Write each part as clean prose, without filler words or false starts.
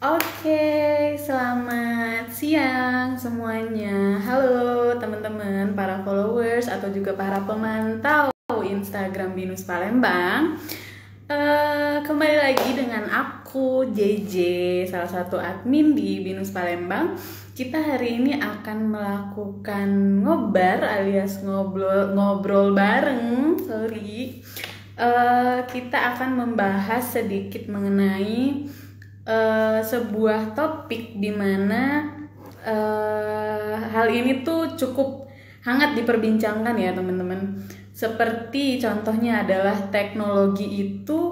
Oke, selamat siang semuanya. Halo teman-teman, para followers atau juga para pemantau Instagram Binus Palembang. Kembali lagi dengan aku JJ, salah satu admin di Binus Palembang. Kita hari ini akan melakukan ngobar alias ngobrol bareng. Kita akan membahas sedikit mengenai sebuah topik di mana hal ini tuh cukup hangat diperbincangkan ya teman-teman. Seperti contohnya adalah teknologi itu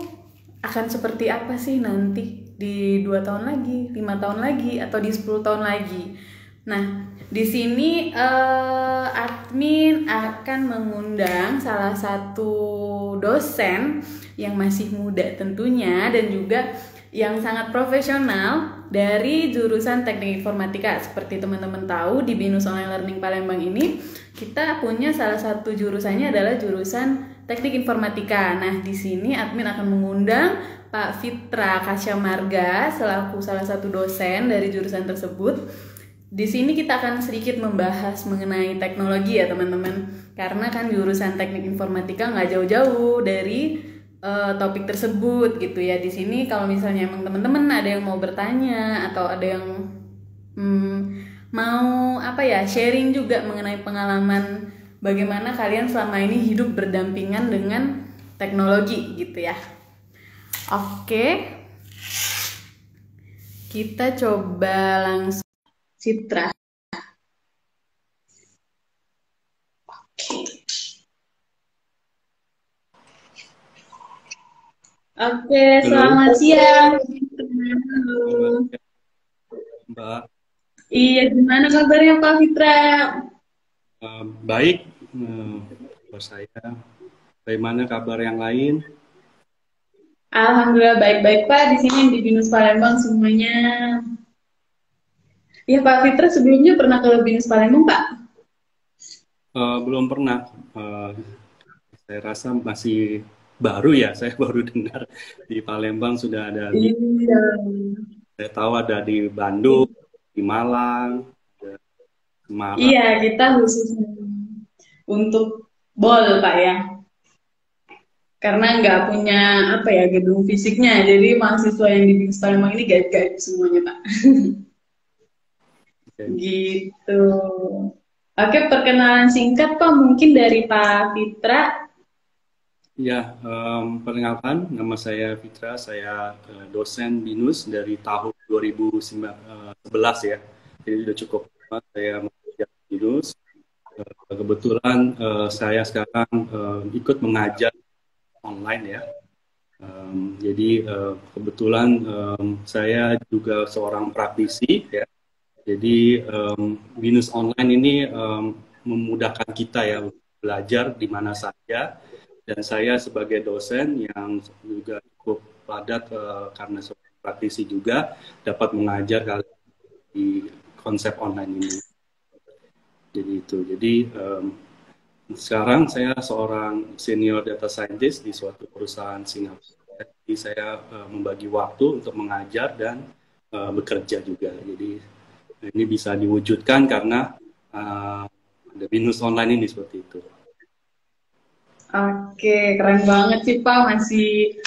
akan seperti apa sih nanti di 2 tahun lagi, 5 tahun lagi, atau di 10 tahun lagi. Nah, di sini admin akan mengundang salah satu dosen yang masih muda tentunya dan juga yang sangat profesional dari jurusan Teknik Informatika. Seperti teman-teman tahu, di Binus Online Learning Palembang ini kita punya salah satu jurusannya adalah jurusan Teknik Informatika. Nah, di sini admin akan mengundang Pak Fitra Kasyamarga selaku salah satu dosen dari jurusan tersebut. Di sini kita akan sedikit membahas mengenai teknologi ya teman-teman. Karena kan jurusan Teknik Informatika nggak jauh-jauh dari topik tersebut gitu ya. Di sini kalau misalnya emang teman-teman ada yang mau bertanya atau ada yang mau sharing juga mengenai pengalaman bagaimana kalian selama ini hidup berdampingan dengan teknologi gitu ya. Oke, kita coba langsung Citra. Oke, selamat siang. Halo. Mbak. Iya, gimana kabarnya Pak Fitra? Baik, kabar saya. Bagaimana kabar yang lain? Alhamdulillah baik-baik Pak. Di sini di Binus Palembang semuanya. Ya Pak Fitra sebelumnya pernah ke Binus Palembang Pak? Belum pernah. Saya rasa masih baru ya. Saya baru dengar di Palembang sudah ada. Iya. Saya tahu ada di Bandung, di Malang, ada Semarang. Iya, kita khususnya untuk BOL Pak ya. Karena nggak punya gedung fisiknya, jadi mahasiswa yang di Binus Palembang ini gaib-gaib semuanya Pak. Okay. Gitu. Oke, perkenalan singkat Pak mungkin dari Pak Fitra. Ya, perkenalkan, nama saya Fitra, saya dosen BINUS dari tahun 2011 ya. Jadi sudah cukup lama saya mengajar di BINUS. Kebetulan saya sekarang ikut mengajar online ya. Jadi kebetulan saya juga seorang praktisi ya. Jadi BINUS online ini memudahkan kita ya belajar di mana saja. Dan saya sebagai dosen yang juga cukup padat karena seorang praktisi juga dapat mengajar di konsep online ini. Jadi itu. Jadi sekarang saya seorang senior data scientist di suatu perusahaan Singapura. Jadi saya membagi waktu untuk mengajar dan bekerja juga. Jadi ini bisa diwujudkan karena ada BINUS online ini seperti itu. Oke, keren banget sih Pak, masih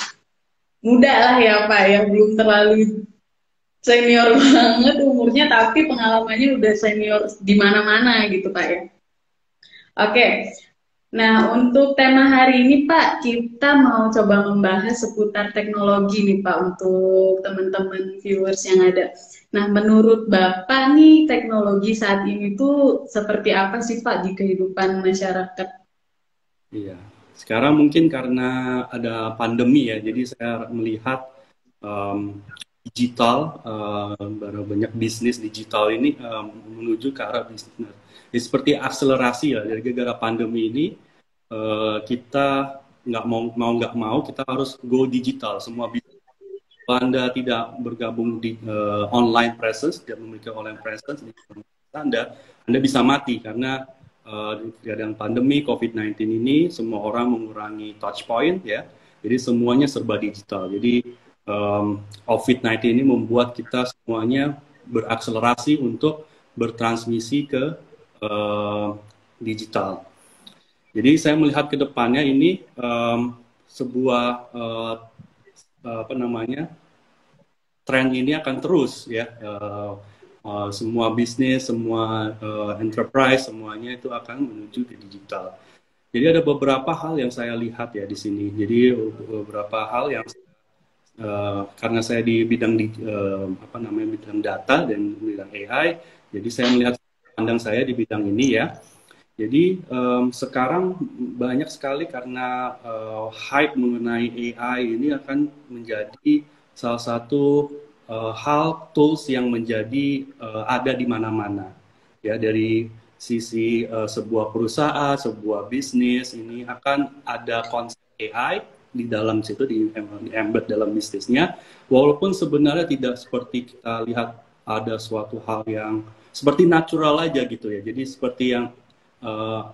muda lah ya Pak ya, belum terlalu senior banget umurnya, tapi pengalamannya udah senior di mana-mana gitu Pak ya. Oke, nah untuk tema hari ini Pak, kita mau coba membahas seputar teknologi nih Pak untuk teman-teman viewers yang ada. Nah, menurut Bapak nih teknologi saat ini tuh seperti apa sih Pak di kehidupan masyarakat? Iya, sekarang mungkin karena ada pandemi ya, jadi saya melihat digital, banyak bisnis digital ini menuju ke arah bisnis. Jadi seperti akselerasi ya, dari gara-gara pandemi ini kita nggak mau kita harus go digital semua bisnis. Kalau Anda tidak bergabung di online presence, tidak memiliki online presence di Anda bisa mati karena di keadaan pandemi COVID-19 ini semua orang mengurangi touch point ya. Jadi semuanya serba digital. Jadi COVID-19 ini membuat kita semuanya berakselerasi untuk bertransmisi ke digital. Jadi saya melihat ke depannya ini sebuah apa namanya, tren ini akan terus ya. Semua bisnis, semua enterprise, semuanya itu akan menuju ke digital. Jadi ada beberapa hal yang saya lihat ya di sini. Jadi beberapa hal yang karena saya di bidang apa namanya, bidang data dan bidang AI, jadi saya melihat pandang saya di bidang ini ya. Jadi sekarang banyak sekali karena hype mengenai AI ini akan menjadi salah satu hal tools yang menjadi ada di mana-mana ya, dari sisi sebuah perusahaan, sebuah bisnis ini akan ada konsep AI di dalam situ, di embed dalam bisnisnya, walaupun sebenarnya tidak seperti kita lihat ada suatu hal yang seperti natural aja gitu ya. Jadi seperti yang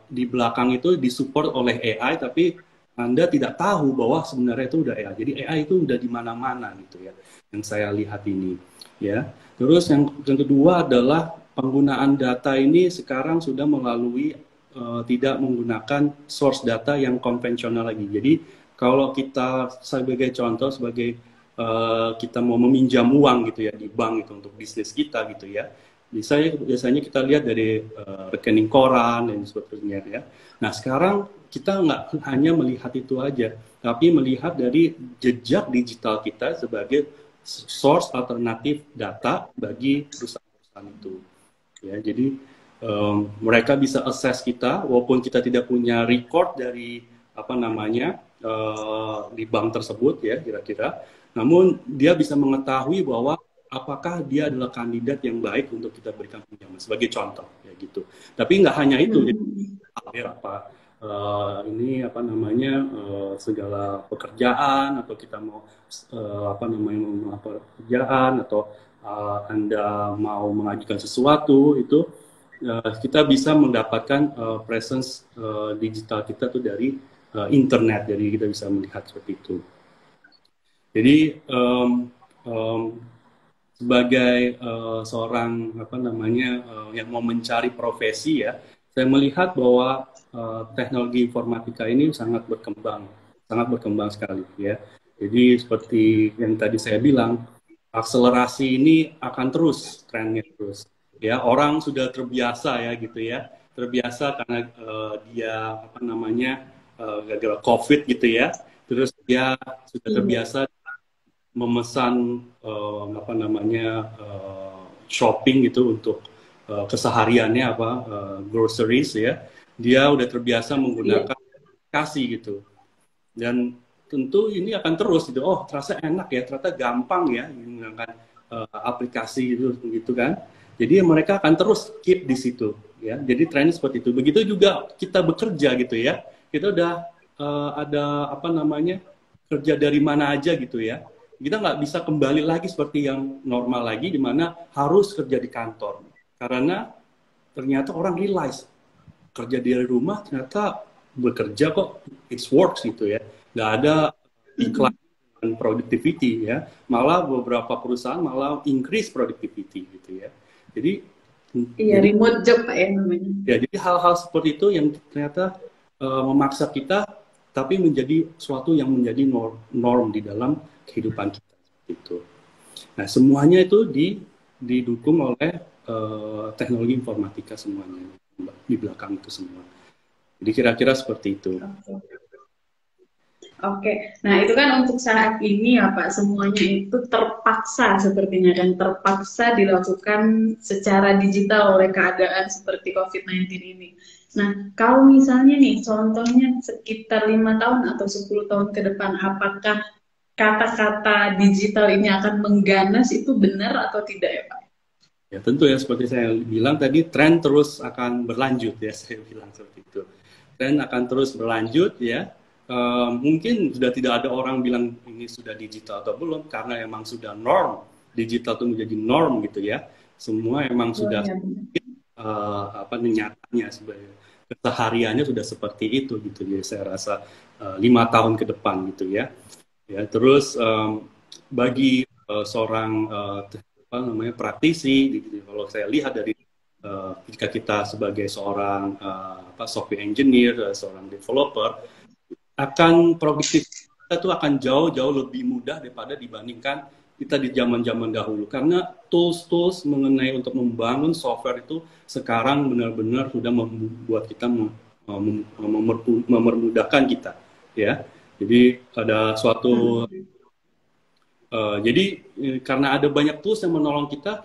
di belakang itu disupport oleh AI, tapi Anda tidak tahu bahwa sebenarnya itu udah AI. Jadi AI itu udah di mana-mana gitu ya, yang saya lihat ini ya. Terus yang kedua adalah penggunaan data ini sekarang sudah melalui tidak menggunakan source data yang konvensional lagi. Jadi kalau kita sebagai contoh, sebagai kita mau meminjam uang gitu ya di bank itu untuk bisnis kita gitu ya, biasanya kita lihat dari rekening koran dan sebagainya ya. Nah sekarang kita nggak hanya melihat itu aja, tapi melihat dari jejak digital kita sebagai source alternatif data bagi perusahaan-perusahaan itu. Ya, jadi mereka bisa akses kita walaupun kita tidak punya record dari apa namanya di bank tersebut ya kira-kira. Namun dia bisa mengetahui bahwa apakah dia adalah kandidat yang baik untuk kita berikan pinjaman sebagai contoh ya gitu. Tapi nggak hanya itu, jadi apa ini apa namanya segala pekerjaan atau kita mau apa namanya mau melamar pekerjaan atau Anda mau mengajukan sesuatu itu kita bisa mendapatkan presence digital kita tuh dari internet, jadi kita bisa melihat seperti itu. Jadi sebagai seorang apa namanya yang mau mencari profesi ya, saya melihat bahwa teknologi informatika ini sangat berkembang sekali ya. Jadi seperti yang tadi saya bilang, akselerasi ini akan terus trennya terus. Ya, orang sudah terbiasa ya gitu ya, terbiasa karena dia apa namanya gara-gara COVID gitu ya, terus dia sudah terbiasa memesan apa namanya shopping gitu untuk kesehariannya apa groceries ya, dia udah terbiasa menggunakan aplikasi gitu, dan tentu ini akan terus gitu. Oh terasa enak ya, ternyata gampang ya menggunakan aplikasi itu gitu kan. Jadi mereka akan terus keep di situ ya. Jadi trennya seperti itu. Begitu juga kita bekerja gitu ya, kita udah ada apa namanya kerja dari mana aja gitu ya, kita nggak bisa kembali lagi seperti yang normal lagi, di mana harus kerja di kantor. Karena ternyata orang realize, kerja dari rumah ternyata bekerja kok, it works gitu ya. Nggak ada iklan dan productivity ya. Malah beberapa perusahaan malah increase productivity gitu ya. Jadi, remote job Pak ya namanya. Ya, jadi hal-hal seperti itu yang ternyata memaksa kita, tapi menjadi suatu yang menjadi norm di dalam kehidupan kita itu. Nah semuanya itu didukung oleh teknologi informatika semuanya di belakang itu semua. Jadi kira-kira seperti itu. Oke, nah itu kan untuk saat ini ya Pak, semuanya itu terpaksa sepertinya dan terpaksa dilakukan secara digital oleh keadaan seperti COVID-19 ini. Nah, kalau misalnya nih, contohnya sekitar 5 tahun atau 10 tahun ke depan, apakah kata-kata digital ini akan mengganas, itu benar atau tidak ya Pak? Ya tentu ya, seperti saya bilang tadi, tren terus akan berlanjut ya, saya bilang seperti itu. Tren akan terus berlanjut ya. Mungkin sudah tidak ada orang bilang ini sudah digital atau belum, karena emang sudah norm, digital itu menjadi norm gitu ya. Semua emang sudah apa nyatanya sebagai kesehariannya sudah seperti itu gitu. Jadi saya rasa 5 tahun ke depan gitu ya. Ya terus bagi seorang apa namanya praktisi, gitu. Kalau saya lihat dari ketika kita sebagai seorang apa, software engineer, seorang developer, akan produktif kita tuh akan jauh-jauh lebih mudah daripada dibandingkan kita di zaman-zaman dahulu, karena tools-tools mengenai untuk membangun software itu sekarang benar-benar sudah membuat kita mempermudahkan kita, ya. Jadi ada suatu jadi karena ada banyak tools yang menolong kita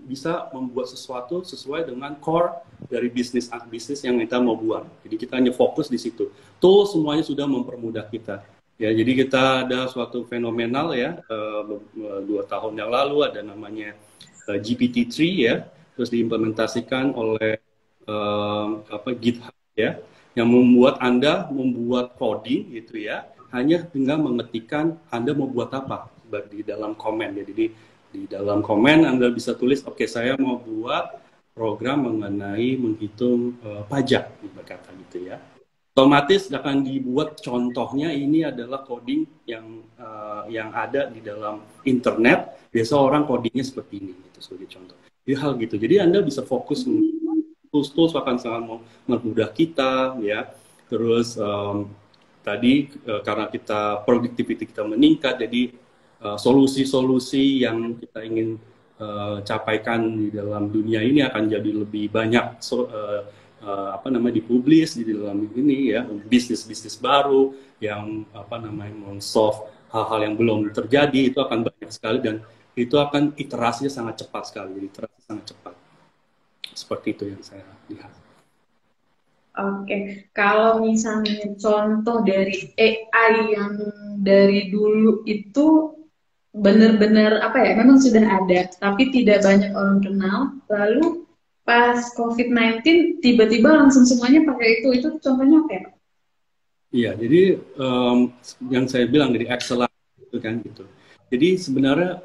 bisa membuat sesuatu sesuai dengan core dari bisnis yang kita mau buat. Jadi kita hanya fokus di situ. Tools semuanya sudah mempermudah kita. Ya, jadi kita ada suatu fenomenal ya, 2 tahun yang lalu ada namanya GPT-3 ya, terus diimplementasikan oleh GitHub ya, yang membuat Anda membuat coding gitu ya, hanya dengan mengetikkan Anda mau buat apa di dalam komen ya. Jadi di dalam komen Anda bisa tulis, oke, saya mau buat program mengenai menghitung pajak, berkata gitu ya. Otomatis akan dibuat contohnya, ini adalah coding yang ada di dalam internet. Biasa orang codingnya seperti ini, itu sebagai contoh. Jadi hal gitu. Jadi Anda bisa fokus, tools akan sangat mempermudah kita ya. Terus tadi karena kita productivity kita meningkat, jadi solusi-solusi yang kita ingin capaikan di dalam dunia ini akan jadi lebih banyak apa namanya dipublish di dalam ini ya, bisnis baru yang apa namanya solve hal-hal yang belum terjadi, itu akan banyak sekali dan itu akan iterasinya sangat cepat sekali, jadi iterasi sangat cepat. Seperti itu yang saya lihat. Oke, kalau misalnya contoh dari AI yang dari dulu itu benar-benar apa ya, memang sudah ada, tapi tidak banyak orang kenal, lalu pas COVID-19 tiba-tiba langsung semuanya pakai itu contohnya apa ya? Iya, jadi yang saya bilang dari accelerate itu kan gitu. Jadi sebenarnya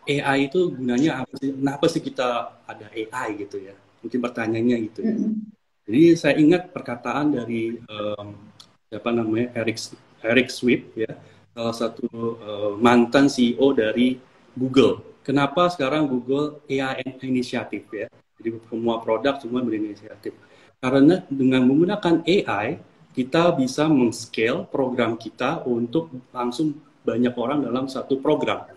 AI itu gunanya apa sih? Kenapa sih kita ada AI gitu ya? Mungkin pertanyaannya gitu. Jadi saya ingat perkataan dari siapa namanya Eric Schmidt ya, salah satu mantan CEO dari Google. Kenapa sekarang Google AI inisiatif ya? Jadi semua produk semua berinisiatif. Karena dengan menggunakan AI kita bisa men-scale program kita untuk langsung banyak orang dalam satu program.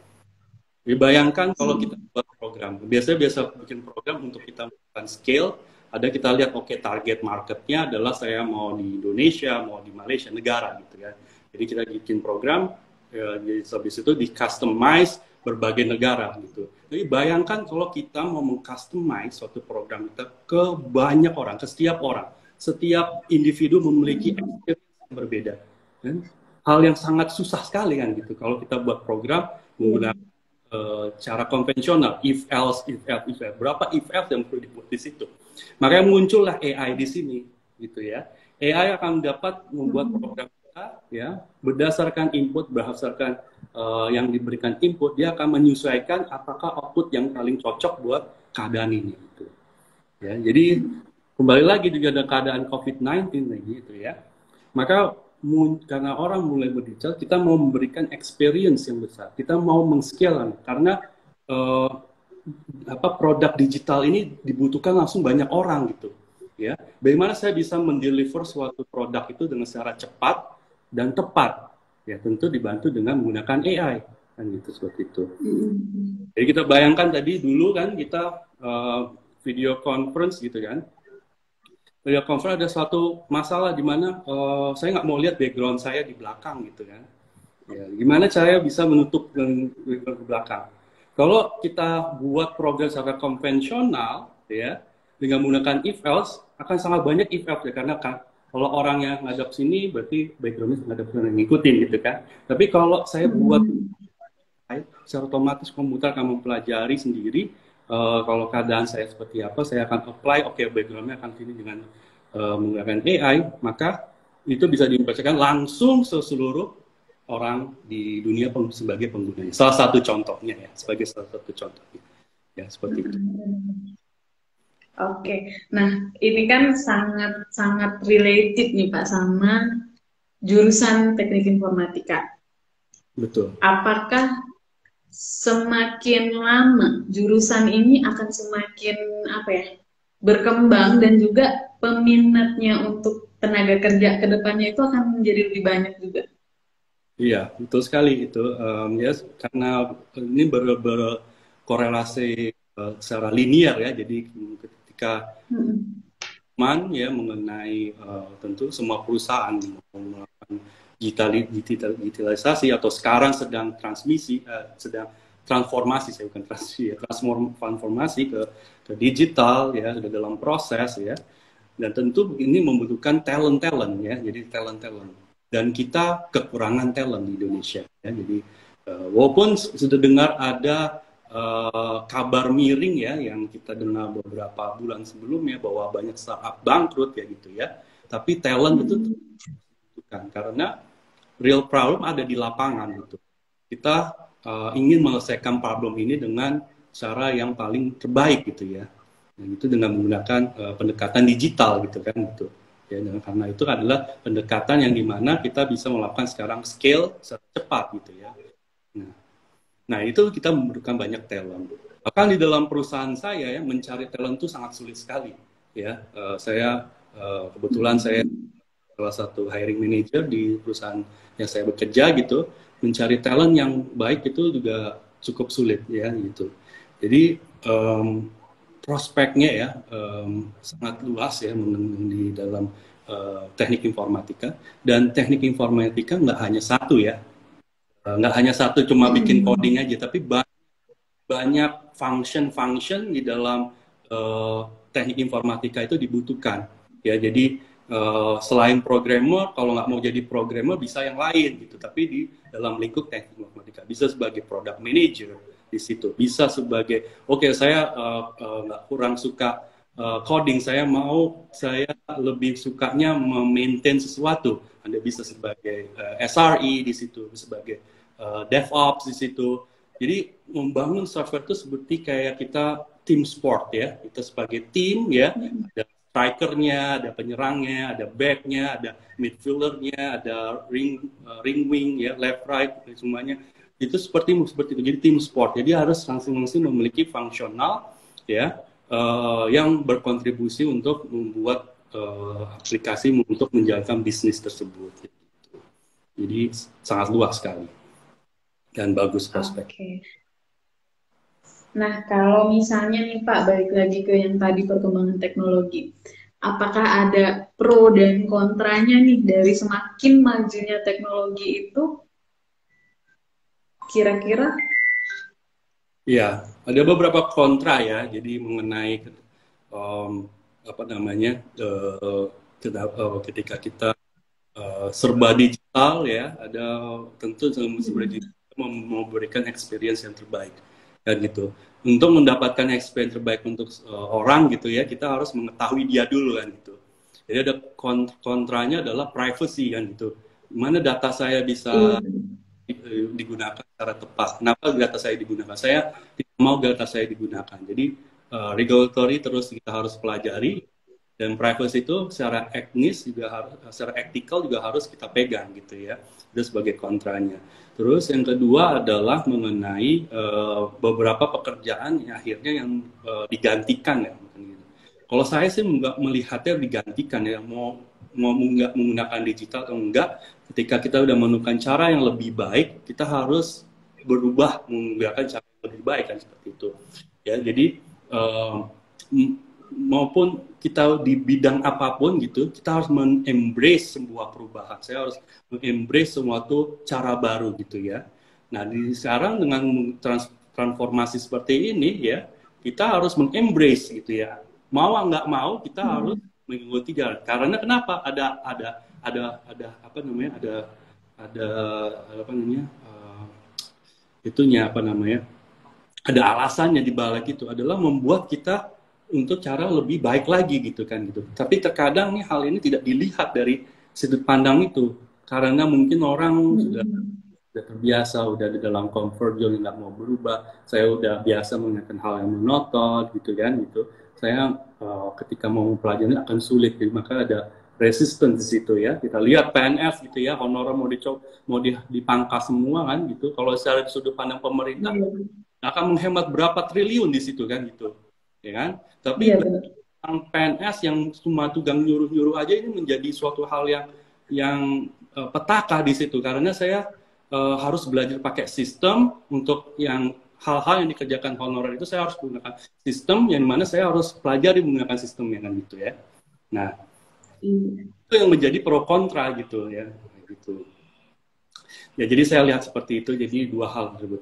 Jadi bayangkan kalau kita buat program, biasa bikin program untuk kita melakukan scale, ada kita lihat oke, target marketnya adalah saya mau di Indonesia, mau di Malaysia, negara gitu ya. Jadi kita bikin program, jadi habis itu di customize berbagai negara gitu. Jadi bayangkan kalau kita mau meng-customize suatu program kita ke banyak orang, ke setiap orang. Setiap individu memiliki experience yang berbeda. Dan hal yang sangat susah sekali kan gitu. Kalau kita buat program menggunakan cara konvensional, if else, berapa if else yang perlu dibuat di situ. Makanya muncullah AI di sini gitu ya. AI akan dapat membuat program kita ya berdasarkan input, berdasarkan yang diberikan input, dia akan menyesuaikan apakah output yang paling cocok buat keadaan ini gitu. Ya, jadi kembali lagi juga ada keadaan COVID-19 gitu ya. Maka karena orang mulai berdigital, kita mau memberikan experience yang besar. Kita mau meng-scale karena produk digital ini dibutuhkan langsung banyak orang gitu. Ya, bagaimana saya bisa mendeliver suatu produk itu dengan secara cepat dan tepat? Ya, tentu dibantu dengan menggunakan AI kan gitu, seperti itu. Jadi kita bayangkan tadi dulu kan kita video conference gitu kan. Video conference ada suatu masalah di mana saya nggak mau lihat background saya di belakang gitu kan. Ya, gimana saya bisa menutup background di belakang? Kalau kita buat program secara konvensional ya dengan menggunakan if else akan sangat banyak if else ya, karena kan kalau orang yang ngadap sini berarti backgroundnya ngadap sana ngikutin gitu kan. Tapi kalau saya buat secara otomatis komputer akan mempelajari sendiri kalau keadaan saya seperti apa, saya akan apply, backgroundnya akan sini dengan menggunakan AI, maka itu bisa dibacakan langsung seluruh orang di dunia sebagai penggunanya. Salah satu contohnya ya, sebagai salah satu contohnya. Ya, seperti itu. Oke, nah ini kan sangat related nih Pak sama jurusan teknik informatika. Betul. Apakah semakin lama jurusan ini akan semakin apa ya, berkembang, dan juga peminatnya untuk tenaga kerja ke depannya itu akan menjadi lebih banyak juga. Iya, betul sekali itu. Ya, karena ini berkorelasi secara linear ya. Jadi ketika Mm-mm. ya mengenai tentu semua perusahaan mau melakukan digitalisasi atau sekarang sedang sedang transformasi, saya bukan transisi ya, transformasi ke digital ya, sudah dalam proses ya. Dan tentu ini membutuhkan talent ya, jadi talent dan kita kekurangan talent di Indonesia ya. Jadi walaupun sudah dengar ada kabar miring ya yang kita dengar beberapa bulan sebelumnya bahwa banyak startup bangkrut ya gitu ya, tapi talent itu bukan, karena real problem ada di lapangan gitu. Kita ingin menyelesaikan problem ini dengan cara yang paling terbaik gitu ya. Dan itu dengan menggunakan pendekatan digital gitu kan gitu. Ya, dan karena itu adalah pendekatan yang dimana kita bisa melakukan sekarang scale secara cepat gitu ya. Nah itu kita membutuhkan banyak talent. Bahkan di dalam perusahaan saya ya, mencari talent itu sangat sulit sekali. Ya, kebetulan saya salah satu hiring manager di perusahaan yang saya bekerja gitu, mencari talent yang baik itu juga cukup sulit ya gitu. Jadi prospeknya ya sangat luas ya di dalam teknik informatika, dan teknik informatika nggak hanya satu ya, nggak hanya satu cuma bikin coding aja, tapi banyak function di dalam teknik informatika itu dibutuhkan ya. Jadi selain programmer, kalau nggak mau jadi programmer bisa yang lain gitu, tapi di dalam lingkup teknik informatika bisa sebagai product manager di situ, bisa sebagai saya nggak kurang suka coding, saya lebih sukanya memaintain sesuatu, Anda bisa sebagai SRE di situ, sebagai DevOps di situ. Jadi membangun software itu seperti kayak kita tim sport ya, kita sebagai tim ya, ada strikernya, ada penyerangnya, ada backnya, ada midfieldernya, ada ring wing ya, left right, semuanya itu seperti itu. Jadi tim sport, jadi harus masing-masing memiliki fungsional ya, yang berkontribusi untuk membuat aplikasi untuk menjalankan bisnis tersebut. Jadi sangat luas sekali dan bagus prospek. Oke. Nah, kalau misalnya nih Pak, balik lagi ke yang tadi perkembangan teknologi, apakah ada pro dan kontranya nih dari semakin majunya teknologi itu? Kira-kira? Ya, ada beberapa kontra ya. Jadi mengenai apa namanya ketika kita serba digital ya, ada tentu serba digital memberikan experience yang terbaik kan gitu. Untuk mendapatkan experience terbaik untuk orang gitu ya, kita harus mengetahui dia dulu kan gitu. Jadi ada kontranya adalah privacy kan gitu. Gimana data saya bisa digunakan secara tepat? Kenapa data saya digunakan? Saya tidak mau data saya digunakan. Jadi regulatory terus kita harus pelajari, dan privacy itu secara etnis juga harus, secara etikal juga harus kita pegang gitu ya. Itu sebagai kontranya. Terus yang kedua adalah mengenai beberapa pekerjaan yang akhirnya yang digantikan ya. Kalau saya sih nggak melihatnya digantikan ya, mau nggak menggunakan digital atau enggak, ketika kita udah menemukan cara yang lebih baik, kita harus berubah menggunakan cara yang lebih baik kan, seperti itu. Ya, jadi maupun kita di bidang apapun gitu, kita harus embrace sebuah perubahan. Saya harus embrace sesuatu cara baru gitu ya. Nah, sekarang dengan transformasi seperti ini ya, kita harus embrace gitu ya. Mau nggak mau kita harus mengikuti jalan. Karena kenapa? Ada apa namanya? Ada apa namanya? Itunya apa namanya? Ada alasannya di balik itu, adalah membuat kita untuk cara lebih baik lagi gitu kan gitu. Tapi terkadang nih hal ini tidak dilihat dari sudut pandang itu, karena mungkin orang sudah terbiasa, udah di dalam comfort zone, nggak mau berubah. Saya udah biasa mengingatkan hal yang monoton gitu kan gitu. Saya ketika mau mempelajari akan sulit, jadi maka ada resistance di situ ya. Kita lihat PNS gitu ya, honorer mau dipangkas semua kan gitu. Kalau secara sudut pandang pemerintah akan menghemat berapa triliun di situ kan gitu, ya kan? Tapi PNS yang cuma tukang nyuruh-nyuruh aja ini menjadi suatu hal yang petaka di situ, karena saya harus belajar pakai sistem untuk yang hal-hal yang dikerjakan honorer itu saya harus menggunakan sistem yang mana saya harus pelajari menggunakan sistemnya kan gitu ya. Nah, itu yang menjadi pro kontra gitu ya, gitu. Ya, jadi saya lihat seperti itu. Jadi dua hal tersebut.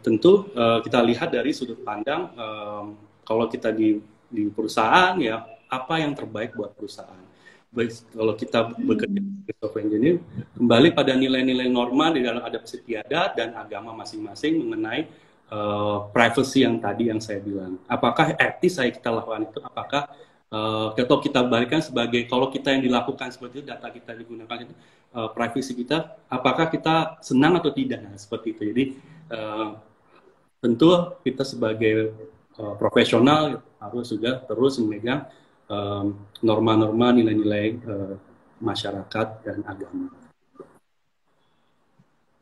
Tentu kita lihat dari sudut pandang kalau kita di perusahaan ya, apa yang terbaik buat perusahaan. Baik, kalau kita bekerja sebagai software engineer, kembali pada nilai-nilai norma di dalam adab istiadat dan agama masing-masing mengenai privacy yang tadi yang saya bilang. Apakah etis saya kita lakukan itu? Apakah atau kita balikan sebagai kalau kita yang dilakukan seperti itu, data kita digunakan itu, privacy kita, apakah kita senang atau tidak? Nah, seperti itu. Jadi tentu kita sebagai profesional harus juga terus memegang norma-norma, nilai-nilai masyarakat dan agama.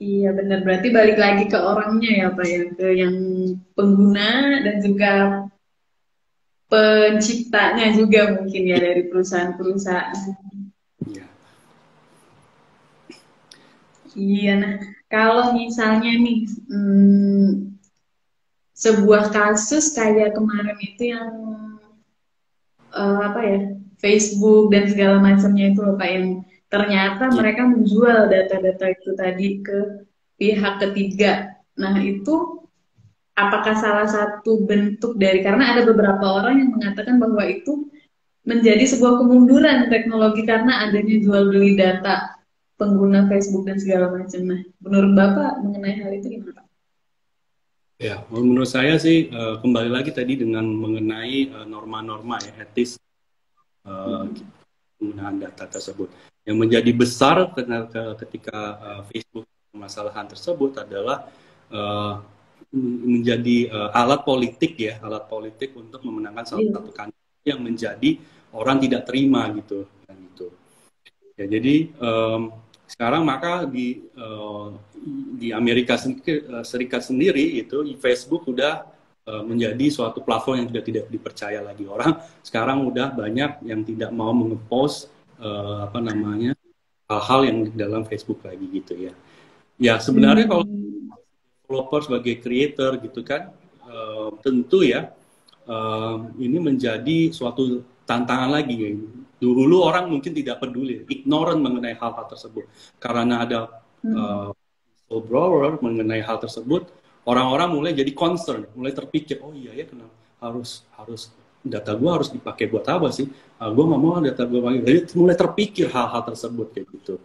Iya benar, berarti balik lagi ke orangnya ya Pak ya, ke yang pengguna dan juga penciptanya juga mungkin ya dari perusahaan-perusahaan. Iya. Iya, nah kalau misalnya nih sebuah kasus kayak kemarin itu yang apa ya, Facebook dan segala macamnya itu loh Pak, yang ternyata mereka menjual data-data itu tadi ke pihak ketiga. Nah itu apakah salah satu bentuk dari, karena ada beberapa orang yang mengatakan bahwa itu menjadi sebuah kemunduran teknologi karena adanya jual beli data pengguna Facebook dan segala macam. Nah, menurut Bapak mengenai hal itu gimana Pak? Ya, menurut saya sih kembali lagi tadi dengan mengenai norma-norma ya, etis penggunaan data tersebut. Yang menjadi besar ketika Facebook permasalahan tersebut adalah menjadi alat politik ya, alat politik untuk memenangkan salah satu kandidat yang menjadi orang tidak terima gitu, kan gitu. Ya, jadi sekarang maka di Amerika Serikat sendiri itu Facebook sudah menjadi suatu platform yang tidak dipercaya lagi orang. Sekarang udah banyak yang tidak mau mengepost hal-hal yang di dalam Facebook lagi gitu ya. Ya sebenarnya kalau developer sebagai creator gitu kan, tentu ya ini menjadi suatu tantangan lagi ya. Dulu orang mungkin tidak peduli, ignorant mengenai hal-hal tersebut. Karena ada whistleblower mengenai hal tersebut, orang-orang mulai jadi concern, mulai terpikir, oh iya ya kenapa harus data gue harus dipakai buat apa sih? Gue nggak mau data gue pakai. Jadi mulai terpikir hal-hal tersebut kayak gitu,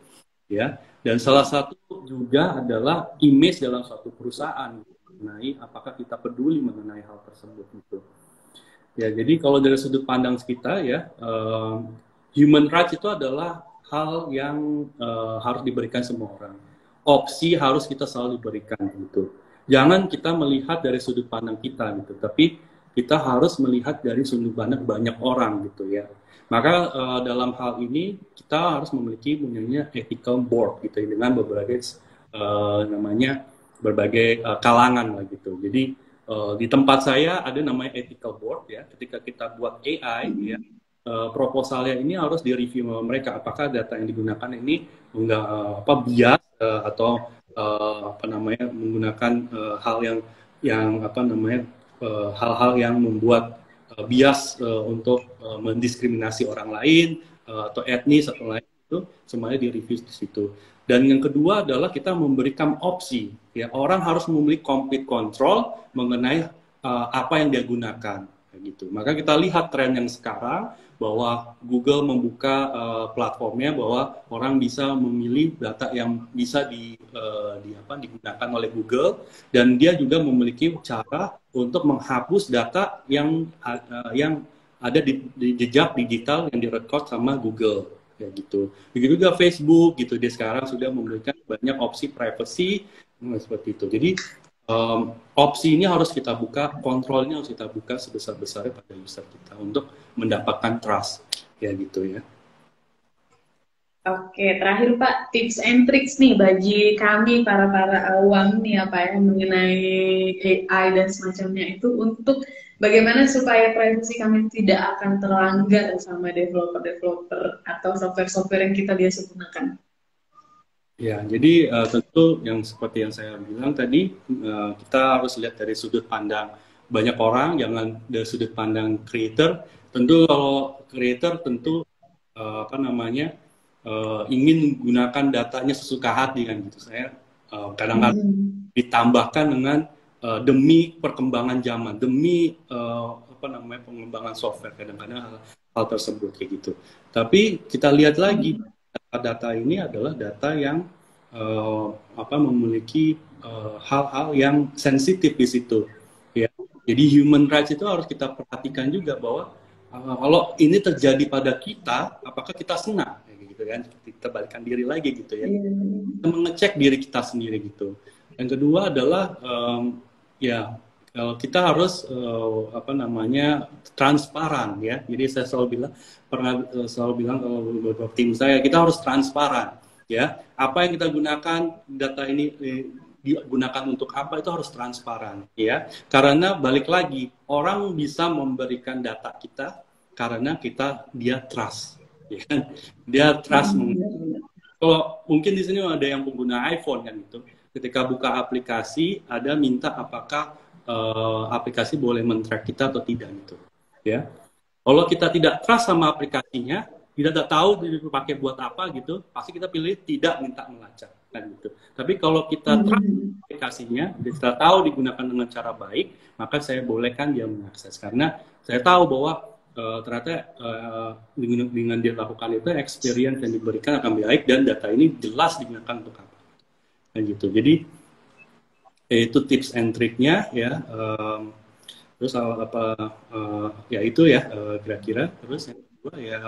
ya. Dan salah satu juga adalah image dalam suatu perusahaan mengenai apakah kita peduli mengenai hal tersebut gitu. Ya, jadi kalau dari sudut pandang kita ya, human rights itu adalah hal yang harus diberikan semua orang. Opsi harus kita selalu diberikan gitu. Jangan kita melihat dari sudut pandang kita gitu, tapi kita harus melihat dari sudut pandang banyak orang gitu ya. Maka dalam hal ini kita harus memiliki punyanya ethical board gitu dengan berbagai berbagai kalangan lah gitu. Jadi di tempat saya ada namanya ethical board ya. Ketika kita buat AI ya, proposalnya ini harus direview mereka apakah data yang digunakan ini enggak bias atau menggunakan hal yang hal-hal yang membuat bias untuk mendiskriminasi orang lain atau etnis atau lain, itu semuanya direview di situ. Dan yang kedua adalah kita memberikan opsi ya, orang harus memiliki complete control mengenai apa yang dia gunakan gitu. Maka kita lihat tren yang sekarang bahwa Google membuka platformnya bahwa orang bisa memilih data yang bisa digunakan oleh Google, dan dia juga memiliki cara untuk menghapus data yang ada di jejak digital yang direkod sama Google ya gitu. Begitu juga Facebook gitu, dia sekarang sudah memberikan banyak opsi privacy seperti itu. Jadi opsi ini harus kita buka, kontrolnya harus kita buka sebesar-besarnya pada user kita untuk mendapatkan trust ya gitu ya. Oke, terakhir Pak, tips and tricks nih bagi kami para awam nih apa ya mengenai AI dan semacamnya itu untuk bagaimana supaya privasi kami tidak akan terlanggar sama developer-developer atau software-software yang kita biasa gunakan. Ya, jadi tentu yang seperti yang saya bilang tadi, kita harus lihat dari sudut pandang banyak orang, jangan dari sudut pandang creator. Tentu kalau creator tentu apa namanya ingin menggunakan datanya sesuka hati kan gitu. Saya kadang-kadang ditambahkan dengan demi perkembangan zaman, demi apa namanya pengembangan software, kadang-kadang hal tersebut kayak gitu. Tapi kita lihat lagi data ini adalah data yang apa memiliki hal-hal yang sensitif di situ ya. Jadi human rights itu harus kita perhatikan juga bahwa kalau ini terjadi pada kita, apakah kita senang kayak gitu kan, kita balikkan diri lagi gitu ya. Kita mengecek diri kita sendiri gitu. Yang kedua adalah ya kita harus apa namanya transparan ya. Jadi saya selalu bilang kalau beberapa tim saya, kita harus transparan ya. Apa yang kita gunakan data ini digunakan untuk apa, itu harus transparan ya. Karena balik lagi, orang bisa memberikan data kita karena dia trust ya. Dia trust. Kalau mungkin di sini ada yang pengguna iPhone kan gitu, ketika buka aplikasi ada minta apakah aplikasi boleh men-track kita atau tidak gitu ya. Kalau kita tidak trust sama aplikasinya, tidak tahu dipakai buat apa gitu, pasti kita pilih tidak minta melacak kan gitu. Tapi kalau kita trust aplikasinya, kita tahu digunakan dengan cara baik, maka saya bolehkan dia mengakses karena saya tahu bahwa ternyata dengan dia lakukan itu experience yang diberikan akan baik dan data ini jelas digunakan untuk apa kan gitu. Jadi itu tips and triknya ya. Terus apa ya itu ya kira-kira. Terus yang kedua ya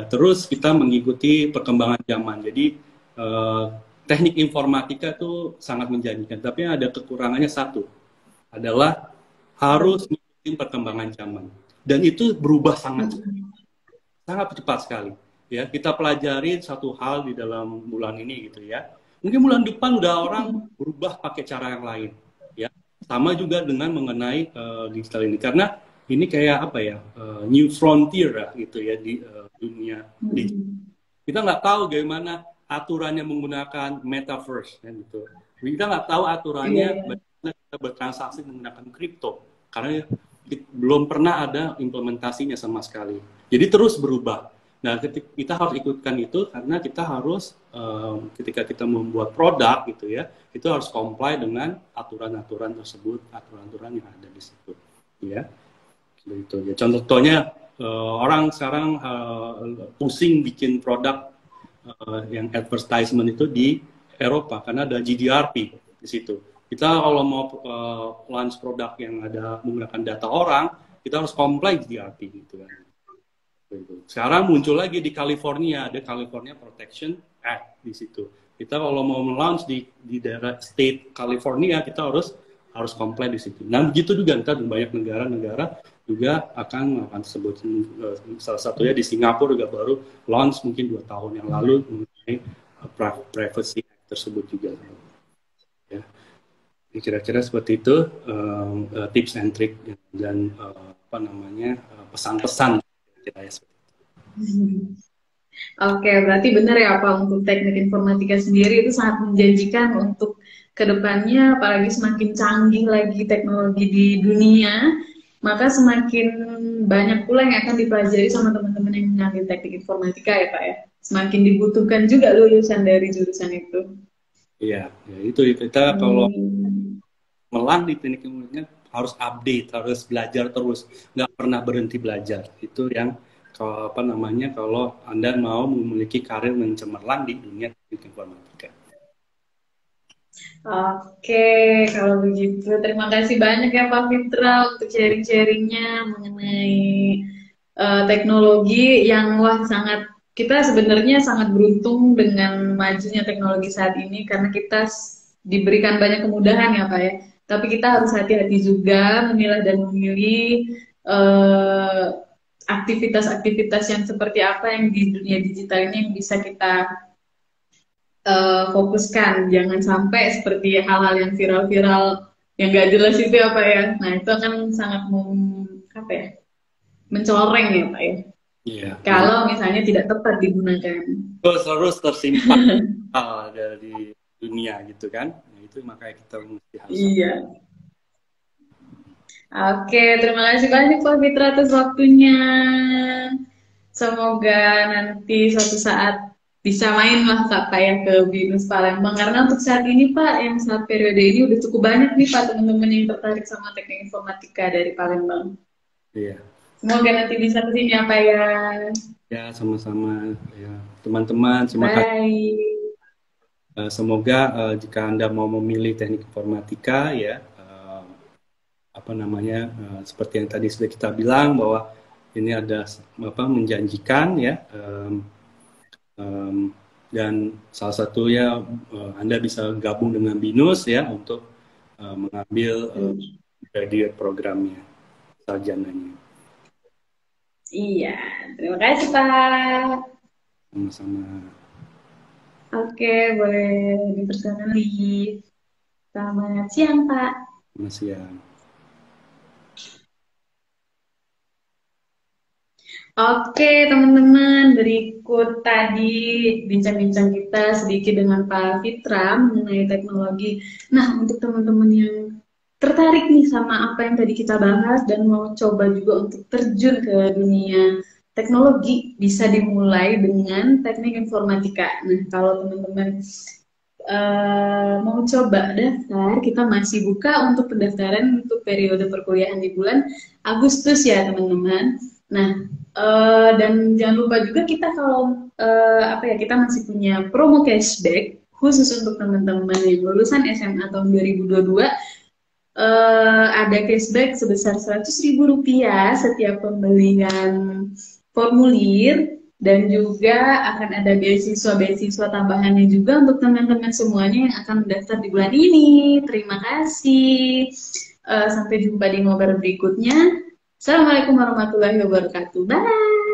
terus kita mengikuti perkembangan zaman. Jadi teknik informatika itu sangat menjanjikan, tapi ada kekurangannya satu, adalah harus mengikuti perkembangan zaman. Dan itu berubah sangat cepat sekali. Ya, kita pelajari satu hal di dalam bulan ini gitu ya. Mungkin bulan depan udah orang berubah pakai cara yang lain. Ya, sama juga dengan mengenai digital ini, karena ini kayak apa ya, new frontier lah gitu ya di dunia digital. Kita nggak tahu bagaimana aturannya menggunakan metaverse kan gitu. Kita nggak tahu aturannya bagaimana kita bertransaksi menggunakan kripto, karena belum pernah ada implementasinya sama sekali. Jadi terus berubah. Nah, kita harus ikutkan itu karena kita harus ketika kita membuat produk gitu ya, itu harus comply dengan aturan-aturan tersebut, aturan-aturan yang ada di situ. Ya, begitu. Ya, contohnya orang sekarang pusing bikin produk yang advertisement itu di Eropa karena ada GDPR di situ. Kita kalau mau launch produk yang ada menggunakan data orang, kita harus comply GDPR gitu kan. Sekarang muncul lagi di California, ada California Protection Act di situ. Kita kalau mau launch di daerah state California, kita harus comply di situ. Nah begitu juga kita banyak negara-negara juga akan melakukan tersebut. Salah satunya di Singapura juga baru launch mungkin 2 tahun yang lalu mengenai privacy act tersebut juga. Ya. Kira-kira seperti itu tips and trick dan apa namanya pesan-pesan kita ya. Oke, berarti benar ya Pak, untuk teknik informatika sendiri itu sangat menjanjikan untuk kedepannya, apalagi semakin canggih lagi teknologi di dunia, maka semakin banyak pula yang akan dipelajari sama teman-teman yang mengambil teknik informatika ya Pak ya. Semakin dibutuhkan juga lulusan dari jurusan itu. Iya, ya itu kita kalau melang di teknik informatika harus update, harus belajar terus, nggak pernah berhenti belajar. Itu yang kalau apa namanya kalau Anda mau memiliki karir yang cemerlang di dunia teknik informatika. Oke, kalau begitu terima kasih banyak ya Pak Fitra untuk sharing-sharingnya mengenai teknologi yang kita sebenarnya sangat beruntung dengan majunya teknologi saat ini karena kita diberikan banyak kemudahan ya Pak ya. Tapi kita harus hati-hati juga memilah dan memilih aktivitas-aktivitas yang seperti apa yang di dunia digital ini yang bisa kita fokuskan. Jangan sampai seperti hal-hal yang viral-viral yang gak jelas itu apa ya. Nah itu akan sangat apa ya, mencoreng ya Pak ya. Iya. Kalau misalnya tidak tepat digunakan. Terus tersimpan dari dunia gitu kan. Nah, itu makanya kita mesti harus. Iya. Oke, terima kasih banyak Pak Fitra atas waktunya. Semoga nanti suatu saat bisa main lah Kak ya ke BINUS Palembang. Karena untuk saat ini Pak, yang saat periode ini udah cukup banyak nih Pak teman-teman yang tertarik sama teknik informatika dari Palembang. Iya. Semoga nanti bisa kesini ya Pak ya. Ya, sama-sama ya teman-teman. Terima kasih. Bye. Semoga jika Anda mau memilih teknik informatika ya apa namanya seperti yang tadi sudah kita bilang bahwa ini ada menjanjikan ya dan salah satunya Anda bisa gabung dengan BINUS ya untuk mengambil graduate programnya sarjananya. Iya, terima kasih Pak. Sama-sama. Oke, boleh diperkenalkan. Selamat siang Pak. Selamat siang. Oke, teman-teman, berikut tadi bincang-bincang kita sedikit dengan Pak Fitra mengenai teknologi. Nah, untuk teman-teman yang tertarik nih sama apa yang tadi kita bahas dan mau coba juga untuk terjun ke dunia teknologi, bisa dimulai dengan teknik informatika. Nah, kalau teman-teman mau coba daftar, kita masih buka untuk pendaftaran untuk periode perkuliahan di bulan Agustus ya, teman-teman. Nah, dan jangan lupa juga kita kalau kita masih punya promo cashback khusus untuk teman-teman yang lulusan SMA tahun 2022, ada cashback sebesar Rp100.000 setiap pembelian formulir, dan juga akan ada beasiswa tambahannya juga untuk teman-teman semuanya yang akan mendaftar di bulan ini. Terima kasih. Sampai jumpa di ngobrol berikutnya. Assalamualaikum warahmatullahi wabarakatuh. Bye.